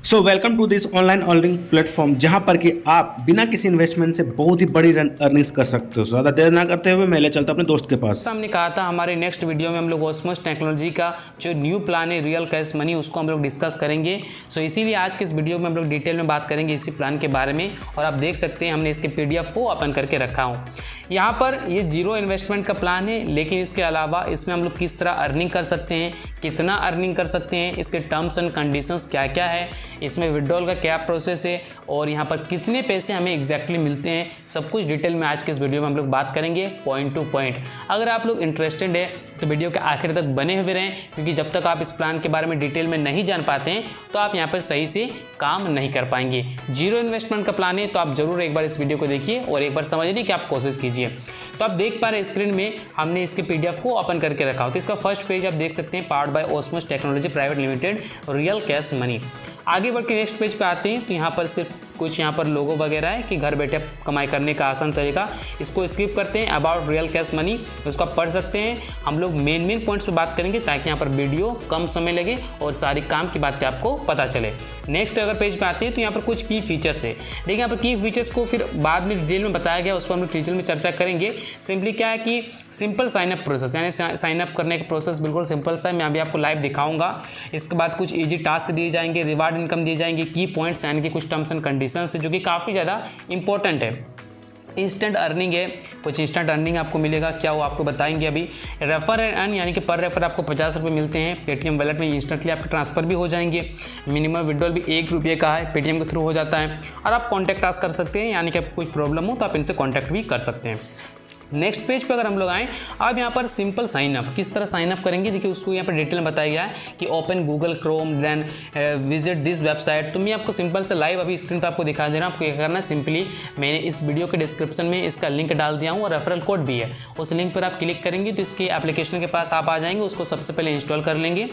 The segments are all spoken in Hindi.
So welcome to this online earning platform जहां पर कि आप बिना किसी इन्वेस्टमेंट से बहुत ही बड़ी अर्निंग्स कर सकते हो। ज़्यादा देर ना करते हुए मैं ले चलता अपने दोस्त के पास। हमने कहा था हमारे नेक्स्ट वीडियो में हम लोग ओस्मोस टेक्नोलॉजी का जो न्यू प्लान है रियल कैश मनी उसको हम लोग डिस्कस करेंगे। सो इसीलिए आज के इस वीडियो में हम लोग डिटेल में बात करेंगे इसी प्लान के बारे में। और आप देख सकते हैं हमने इसके PDF को ओपन करके रखा हूँ। यहाँ पर ये जीरो इन्वेस्टमेंट का प्लान है, लेकिन इसके अलावा इसमें हम लोग किस तरह अर्निंग कर सकते हैं, कितना अर्निंग कर सकते हैं, इसके टर्म्स एंड कंडीशंस क्या क्या है, इसमें विड्रॉल का क्या प्रोसेस है और यहाँ पर कितने पैसे हमें एग्जैक्टली मिलते हैं, सब कुछ डिटेल में आज के इस वीडियो में हम लोग बात करेंगे पॉइंट टू पॉइंट। अगर आप लोग इंटरेस्टेड है तो वीडियो के आखिर तक बने हुए रहें, क्योंकि जब तक आप इस प्लान के बारे में डिटेल में नहीं जान पाते हैं तो आप यहाँ पर सही से काम नहीं कर पाएंगे। जीरो इन्वेस्टमेंट का प्लान है तो आप जरूर एक बार इस वीडियो को देखिए और एक बार समझने की आप कोशिश कीजिए। तो आप देख पा रहे हैं स्क्रीन में हमने इसके PDF को ओपन करके रखा हो। तो इसका फर्स्ट पेज आप देख सकते हैं, powered by ओस्मोस technology private limited real cash money. आगे बढ़ के नेक्स्ट पेज पे आते हैं तो यहाँ पर सिर्फ कुछ यहाँ पर लोगो वगैरह है कि घर बैठे कमाई करने का आसान तरीका, इसको स्किप करते हैं। अबाउट रियल कैश मनी उसको आप पढ़ सकते हैं। हम लोग मेन पॉइंट्स पे बात करेंगे ताकि यहाँ पर वीडियो कम समय लगे और सारी काम की बातें आपको पता चले। नेक्स्ट अगर पेज पे आते हैं तो यहाँ पर कुछ की फीचर्स है। देखिए यहाँ पर की फीचर्स को फिर बाद में डिटेल में बताया गया, उसको हम लोग डिटेल में चर्चा करेंगे। सिंपली क्या है कि सिंपल साइनअप प्रोसेस, यानी साइनअप करने का प्रोसेस बिल्कुल सिंपल सा है। मैं अभी आपको लाइव दिखाऊंगा। इसके बाद कुछ ईजी टास्क दिए जाएंगे, रिवार्ड इनकम दिए जाएंगे, की पॉइंट्स यानी कि कुछ टर्म्स एंड कंडीशंस है जो कि काफ़ी ज़्यादा इंपॉर्टेंट है। इंस्टेंट अर्निंग है, कुछ इंस्टेंट अर्निंग आपको मिलेगा, क्या वो आपको बताएंगे अभी। रेफर एंड अर्न यानी कि पर रेफर आपको 50 रुपये मिलते हैं। पेटीएम वॉलेट में इंस्टेंटली आपके ट्रांसफर भी हो जाएंगे। मिनिमम विड्रॉल भी 1 रुपये का है, पेटीएम के थ्रू हो जाता है। और आप कॉन्टैक्ट टास्क कर सकते हैं, यानी कि आपको कुछ प्रॉब्लम हो तो आप इनसे कॉन्टैक्ट भी कर सकते हैं। नेक्स्ट पेज पे अगर हम लोग आएँ, अब यहाँ पर सिंपल साइनअप किस तरह साइनअप करेंगे, देखिए उसको यहाँ पर डिटेल में बताया गया है कि open Google Chrome then visit this website. तो मैं आपको सिंपल से लाइव अभी स्क्रीन पे आपको दिखा दे रहा हूँ। आपको क्या करना है, सिंपली मैंने इस वीडियो के डिस्क्रिप्शन में इसका लिंक डाल दिया हूँ और रेफरल कोड भी है। उस लिंक पर आप क्लिक करेंगे तो इसके एप्लीकेशन के पास आप आ जाएंगे। उसको सबसे पहले इंस्टॉल कर लेंगे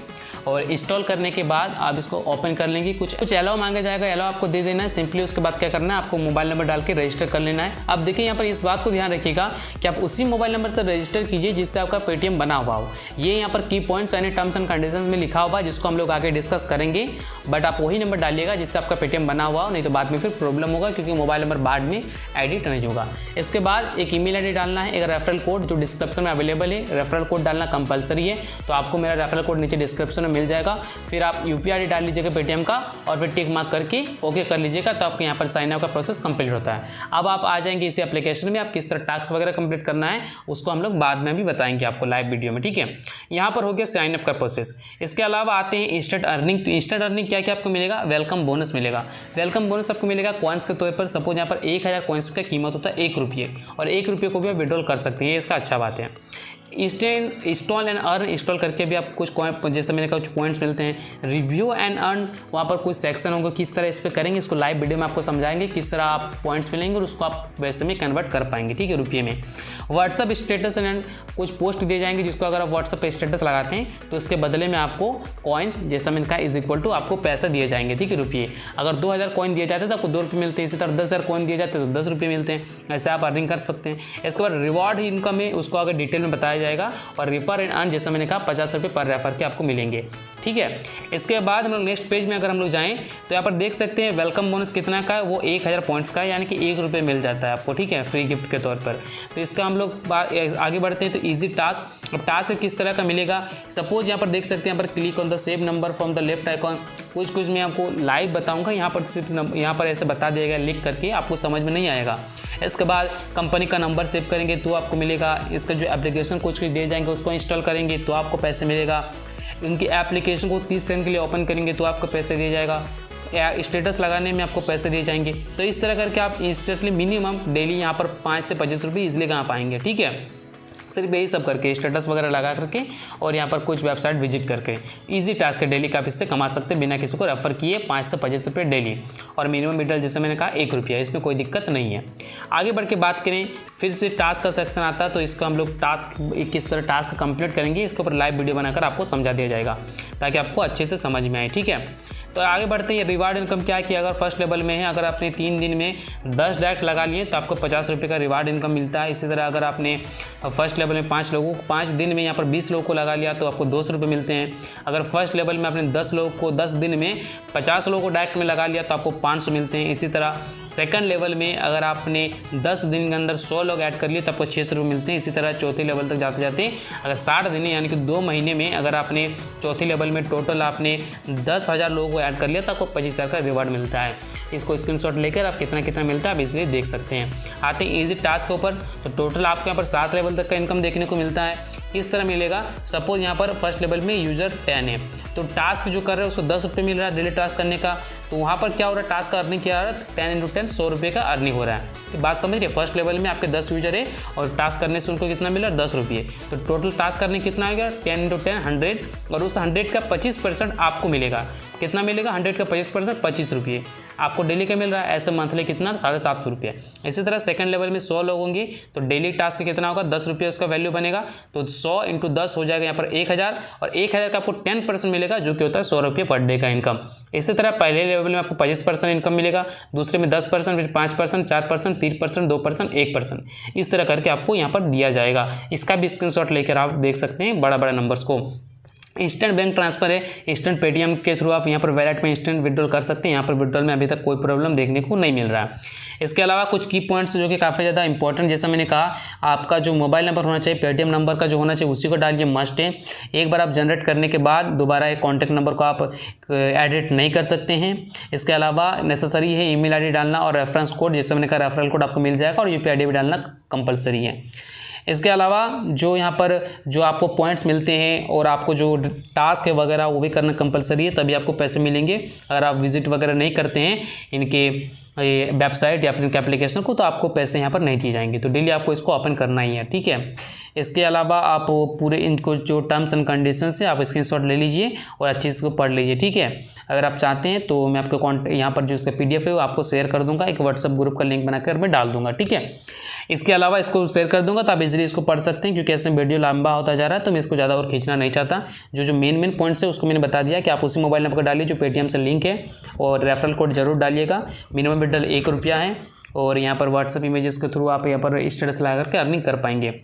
और इंस्टॉल करने के बाद आप इसको ओपन कर लेंगे। कुछ अलाउ मांगा जाएगा, अलाउ आपको दे देना है सिंपली। उसके बाद क्या करना है, आपको मोबाइल नंबर डाल के रजिस्टर कर लेना है। अब देखिए यहाँ पर इस बात को ध्यान रखिएगा कि आप उसी मोबाइल नंबर से रजिस्टर कीजिए जिससे आपका पेटीएम बना हुआ हो। ये यहाँ पर की पॉइंट्स यानी टर्म्स एंड कंडीशंस में लिखा हुआ है, जिसको हम लोग आगे डिस्कस करेंगे। बट आप वही नंबर डालिएगा जिससे आपका पेटीएम बना हुआ हो, नहीं तो बाद में फिर प्रॉब्लम होगा, क्योंकि मोबाइल नंबर बाद में एडिट नहीं होगा। इसके बाद एक ईमेल आईडी डालना है, एक रेफरल कोड जो डिस्क्रिप्शन में अवेलेबल है। रेफरल कोड डालना कंपलसरी है, तो आपको मेरा रेफरल कोड नीचे डिस्क्रिप्शन में मिल जाएगा। फिर आप UPI ID डाल लीजिएगा पेटीएम का और फिर टिक मार्क करके ओके कर लीजिएगा, तो आपके यहाँ पर साइन अप का प्रोसेस कंप्लीट होता है। अब आप आ जाएंगे इसी एप्लीकेशन में। आप किस तरह टास्क वगैरह कंप्लीट करना है उसको हम लोग बाद में भी बताएंगे आपको लाइव वीडियो में, ठीक है। यहाँ पर हो गया साइन अप का प्रोसेस। इसके अलावा आते हैं इंस्टेंट अर्निंग। तो इंस्टेंट अर्निंग क्या क्या आपको मिलेगा, वेलकम बोनस मिलेगा। वेलकम बोनस आपको मिलेगा कॉइन्स के तौर पर। सपोज यहाँ पर 1000 कॉइन्स का कीमत होता है 1 रुपये, और 1 रुपये को भी आप विड्रॉल कर सकते हैं। इसका अच्छा बात है। इंस्टॉल एंड अर्न, इंस्टॉल करके भी आप कुछ कॉइन, जैसे मैंने कहा कुछ पॉइंट्स मिलते हैं। रिव्यू एंड अर्न, वहाँ पर कुछ सेक्शन होंगे, किस तरह इस पर करेंगे इसको लाइव वीडियो में आपको समझाएंगे किस तरह आप पॉइंट्स मिलेंगे और उसको आप वैसे में कन्वर्ट कर पाएंगे, ठीक है, रुपये में। व्हाट्सअप स्टेटस एंड कुछ पोस्ट दिए जाएंगे, जिसको अगर आप व्हाट्सअप पे स्टेटस लगाते हैं तो उसके बदले में आपको कॉइन्स, जैसा मैंने कहा, इज इक्वल टू आपको पैसे दिए जाएंगे, ठीक है, रुपये। अगर 2000 कॉइन दिए जाते हैं तो आपको 2 रुपये मिलते हैं। इसी तरह 10,000 कॉइन दिए जाते हैं तो 10 रुपये मिलते हैं। ऐसे आप अर्निंग कर सकते हैं। इसके बाद रिवॉर्ड इनकम है, उसको अगर डिटेल में बताया जाएगा। और रेफर एंड अर्न, जैसा मैंने कहा, 50 रुपये पर रेफर के आपको मिलेंगे, ठीक है। इसके बाद हम लोग नेक्स्ट पेज में अगर हम लोग जाएं तो यहाँ पर देख सकते हैं वेलकम बोनस कितना का है, वो 1000 पॉइंट्स का है, यानी कि 1 रुपये मिल जाता है आपको, ठीक है, फ्री गिफ्ट के तौर पर। तो इसका हम लोग आगे बढ़ते हैं। तो इजी टास्क, अब टास्क किस तरह का मिलेगा, सपोज यहाँ पर देख सकते हैं, यहाँ पर click on the save number from the left icon. कुछ मैं आपको लाइव बताऊँगा, यहाँ पर सिर्फ यहाँ पर ऐसे बता दिया गया लिख करके, आपको समझ में नहीं आएगा। इसके बाद कंपनी का नंबर सेव करेंगे तो आपको मिलेगा। इसका जो एप्लीकेशन कुछ दिए जाएंगे उसको इंस्टॉल करेंगे तो आपको पैसे मिलेगा। उनकी एप्लीकेशन को 30 सेकंड के लिए ओपन करेंगे तो आपको पैसे दिए जाएगा। या स्टेटस लगाने में आपको पैसे दिए जाएंगे। तो इस तरह करके आप इंस्टेंटली मिनिमम डेली यहाँ पर 5 से 25 रुपये ईजिली कमा पाएंगे, ठीक है। सिर्फ यही सब करके, स्टेटस वगैरह लगा करके और यहाँ पर कुछ वेबसाइट विजिट करके इजी टास्क है, डेली का आप इससे कमा सकते हैं बिना किसी को रेफर किए 5 से 25 रुपये डेली। और मिनिमम विड्रॉल जैसे मैंने कहा 1 रुपया, इसमें कोई दिक्कत नहीं है। आगे बढ़ के बात करें, फिर से टास्क का सेक्शन आता है। तो इसको हम लोग टास्क किस तरह टास्क कंप्लीट करेंगे इसके ऊपर लाइव वीडियो बनाकर आपको समझा दिया जाएगा ताकि आपको अच्छे से समझ में आए, ठीक है। तो आगे बढ़ते हैं। रिवार्ड इनकम क्या है कि अगर फर्स्ट लेवल में है, अगर आपने 3 दिन में 10 डायरेक्ट लगा लिए तो आपको 50 रुपये का रिवार्ड इनकम मिलता है। इसी तरह अगर आपने फर्स्ट लेवल में 5 लोगों को 5 दिन में यहाँ पर 20 लोगों को लगा लिया तो आपको 200 रुपये मिलते हैं। अगर फर्स्ट लेवल में आपने 10 लोगों को 10 दिन में 50 लोगों को डायरेक्ट में लगा लिया तो आपको 500 मिलते हैं। इसी तरह सेकंड लेवल में अगर आपने 10 दिन के अंदर 100 लोग ऐड कर लिए तो आपको 600 रुपये मिलते हैं। इसी तरह चौथे लेवल तक जाते जाते अगर 60 दिन यानी कि 2 महीने में अगर आपने चौथे लेवल में टोटल आपने 10,000 लोगों को ऐड कर लिया तो आपको 25,000 का रिवार्ड मिलता है। इसको स्क्रीनशॉट लेकर आप कितना कितना मिलता है आप इसलिए देख सकते हैं। आते हैं इजी टास्क के ऊपर, तो टोटल आपको यहाँ पर 7 लेवल तक का इनकम देखने को मिलता है। इस तरह मिलेगा। सपोज यहाँ पर फर्स्ट लेवल में यूजर 10 है तो टास्क जो कर रहे हैं उसको 10 रुपये मिल रहा है डेली टास्क करने का। तो वहाँ पर क्या हो रहा है, टास्क का अर्निंग क्या हो रहा है, 10 × 10 100 रुपये का अर्निंग हो रहा है। तो बात समझ रही है। फर्स्ट लेवल में आपके 10 यूजर है और टास्क करने से उनको कितना मिल रहा है, 10 रुपये। तो टोटल टास्क करने कितना आएगा, 10 × 10 100 और उस 100 का 25% आपको मिलेगा। कितना मिलेगा, 100 का 25% 25 रुपये आपको डेली का मिल रहा है। ऐसे मंथली कितना, 750 रुपये। इसी तरह सेकंड लेवल में 100 लोग होंगे तो डेली टास्क कितना होगा, 10 रुपये उसका वैल्यू बनेगा। तो 100 × 10 हो जाएगा यहाँ पर 1000 और 1000 का आपको 10% मिलेगा जो कि होता है 100 रुपये पर डे का इनकम। इसी तरह पहले लेवल में आपको 25% इनकम मिलेगा, दूसरे में 10%, फिर 5%, 4%, 3%, 2%, 1%। इस तरह करके आपको यहाँ पर दिया जाएगा। इसका भी स्क्रीनशॉट लेकर आप देख सकते हैं बड़ा बड़ा नंबर्स को। इंस्टेंट बैंक ट्रांसफर है, इंस्टेंट पेटीएम के थ्रू आप यहाँ पर वैलेट में इंस्टेंट विड्रॉल कर सकते हैं। यहाँ पर विड्रॉल में अभी तक कोई प्रॉब्लम देखने को नहीं मिल रहा है। इसके अलावा कुछ की पॉइंट्स जो कि काफ़ी ज़्यादा इंपॉर्टेंट, जैसा मैंने कहा, आपका जो मोबाइल नंबर होना चाहिए पेटीएम नंबर का जो होना चाहिए उसी को डालिए, मस्ट है। एक बार आप जनरेट करने के बाद दोबारा एक कॉन्टैक्ट नंबर को आप एडिट नहीं कर सकते हैं। इसके अलावा नेसेसरी है ईमेल आईडी डालना और रेफरेंस कोड, जैसे मैंने कहा रेफरल कोड आपको मिल जाएगा और यूपीआई आईडी भी डालना कंपलसरी है। इसके अलावा जो यहाँ पर जो आपको पॉइंट्स मिलते हैं और आपको जो टास्क है वगैरह वो भी करना कंपलसरी है, तभी आपको पैसे मिलेंगे। अगर आप विजिट वगैरह नहीं करते हैं इनके वेबसाइट या फिर इनके एप्लीकेशन को तो आपको पैसे यहाँ पर नहीं दिए जाएंगे। तो डेली आपको इसको ओपन करना ही है, ठीक है। इसके अलावा आप पूरे इनको जो टर्म्स एंड कंडीशंस है आप स्क्रीनशॉट ले लीजिए और अच्छे से इसको पढ़ लीजिए, ठीक है। अगर आप चाहते हैं तो मैं आपको यहाँ पर जो इसका PDF है वो आपको शेयर कर दूंगा, एक व्हाट्सअप ग्रुप का लिंक बनाकर मैं डाल दूंगा, ठीक है। इसके अलावा इसको शेयर कर दूंगा तो आप इजीली इसको पढ़ सकते हैं, क्योंकि ऐसे वीडियो लंबा होता जा रहा है तो मैं इसको ज़्यादा और खींचना नहीं चाहता। जो मेन पॉइंट्स है उसको मैंने बता दिया कि आप उसी मोबाइल नंबर को डालिए जो पेटीएम से लिंक है और रेफरल कोड जरूर डालिएगा। मिनिमम विड्रॉल 1 रुपया है और यहाँ पर व्हाट्सअप इमेजेस के थ्रू आप यहाँ पर स्टेटस लगा करके अर्निंग कर पाएंगे।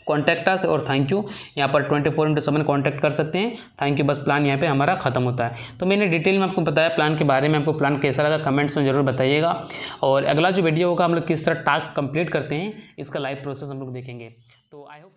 कॉन्टैक्ट अस और थैंक यू, यहाँ पर 24/7 कॉन्टैक्ट कर सकते हैं। थैंक यू, बस प्लान यहाँ पे हमारा खत्म होता है। तो मैंने डिटेल में आपको बताया प्लान के बारे में। आपको प्लान कैसा लगा कमेंट्स में जरूर बताइएगा और अगला जो वीडियो होगा हम लोग किस तरह टास्क कंप्लीट करते हैं इसका लाइव प्रोसेस हम लोग देखेंगे। तो आई होप